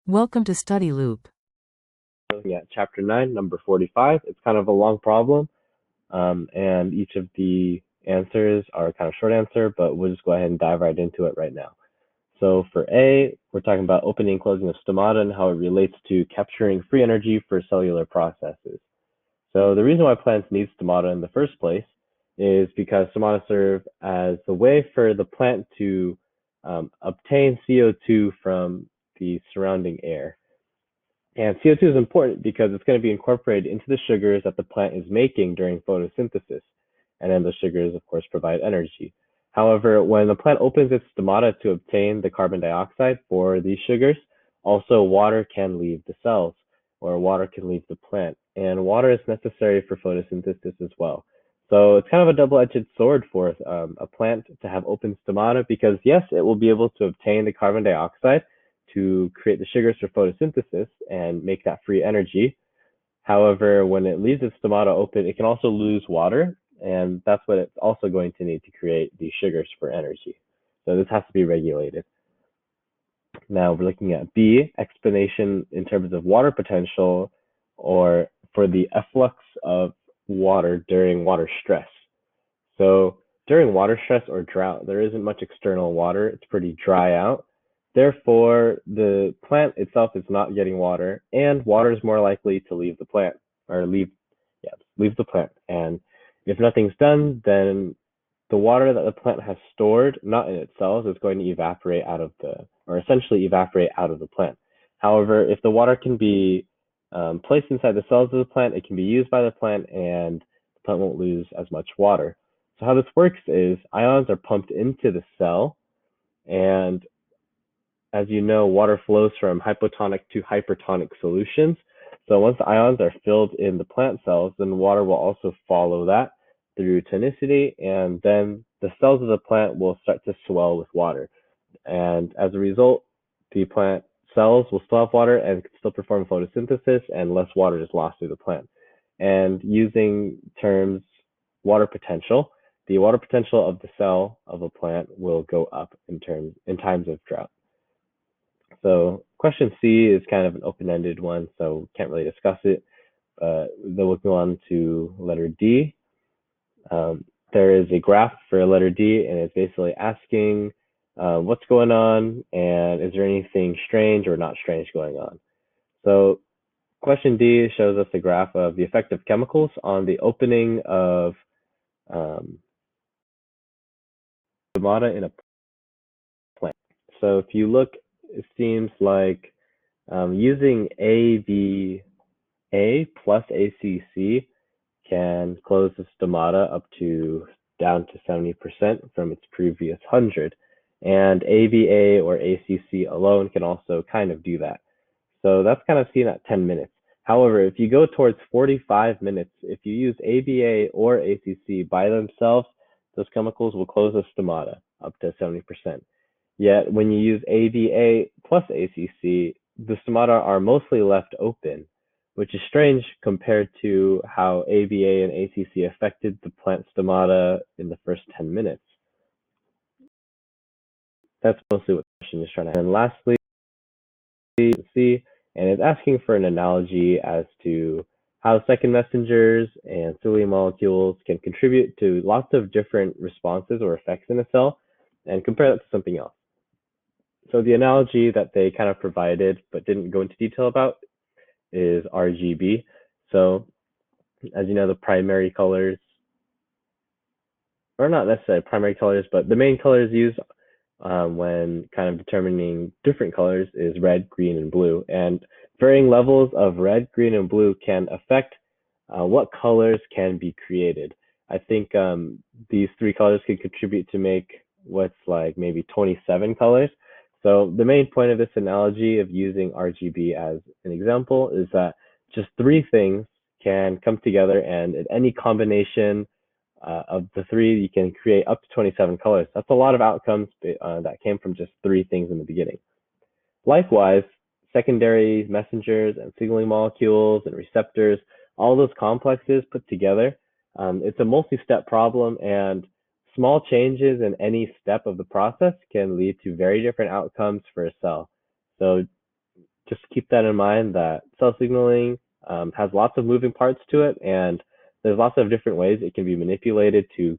Welcome to Study Loop. Looking at chapter 9, number 45. It's kind of a long problem, and each of the answers are kind of short answer, but we'll just go ahead and dive right into it right now. So for A, we're talking about opening and closing of stomata and how it relates to capturing free energy for cellular processes. So the reason why plants need stomata in the first place is because stomata serve as the way for the plant to obtain CO2 from the surrounding air. And CO2 is important because it's going to be incorporated into the sugars that the plant is making during photosynthesis. And then those sugars, of course, provide energy. However, when the plant opens its stomata to obtain the carbon dioxide for these sugars, also water can leave the cells or water can leave the plant. And water is necessary for photosynthesis as well. So it's kind of a double-edged sword for a plant to have open stomata because, yes, it will be able to obtain the carbon dioxide to create the sugars for photosynthesis and make that free energy. However, when it leaves its stomata open, it can also lose water, and that's what it's also going to need to create these sugars for energy. So this has to be regulated. Now we're looking at B, explanation in terms of water potential or for the efflux of water during water stress. So during water stress or drought, there isn't much external water. It's pretty dry out. Therefore, the plant itself is not getting water, and water is more likely to leave the plant or leave the plant. And if nothing's done, then the water that the plant has stored, not in its cells, is going to evaporate out of essentially evaporate out of the plant. However, if the water can be placed inside the cells of the plant, it can be used by the plant, and the plant won't lose as much water. So how this works is ions are pumped into the cell, and as you know, water flows from hypotonic to hypertonic solutions. So once the ions are filled in the plant cells, then water will also follow that through tonicity, and then the cells of the plant will start to swell with water. And as a result, the plant cells will still have water and can still perform photosynthesis, and less water is lost through the plant. And using terms water potential, the water potential of the cell of a plant will go up in times of drought. So question C is kind of an open-ended one, so can't really discuss it. Then we'll go on to letter D. There is a graph for letter D, and it's basically asking what's going on, and is there anything strange or not strange going on? So question D shows us a graph of the effect of chemicals on the opening of stomata in a plant. So if you look, it seems like using AVA plus ACC can close the stomata up to down to 70% from its previous 100. And AVA or ACC alone can also kind of do that. So that's kind of seen at 10 minutes. However, if you go towards 45 minutes, if you use AVA or ACC by themselves, those chemicals will close the stomata up to 70%. Yet when you use AVA plus ACC, the stomata are mostly left open, which is strange compared to how AVA and ACC affected the plant stomata in the first 10 minutes. That's mostly what the question is trying to. And lastly, C, and it's asking for an analogy as to how second messengers and ciliary molecules can contribute to lots of different responses or effects in a cell, and compare that to something else. So the analogy that they kind of provided but didn't go into detail about is RGB. So as you know, the primary colors, or not necessarily primary colors, but the main colors used when kind of determining different colors is red, green, and blue. And varying levels of red, green, and blue can affect what colors can be created. I think these three colors can contribute to make what's like maybe 27 colors. So the main point of this analogy of using RGB as an example is that just three things can come together, and in any combination of the three, you can create up to 27 colors. That's a lot of outcomes that came from just three things in the beginning. Likewise, secondary messengers and signaling molecules and receptors, all those complexes put together, it's a multi-step problem, and small changes in any step of the process can lead to very different outcomes for a cell. So just keep that in mind that cell signaling has lots of moving parts to it, and there's lots of different ways it can be manipulated to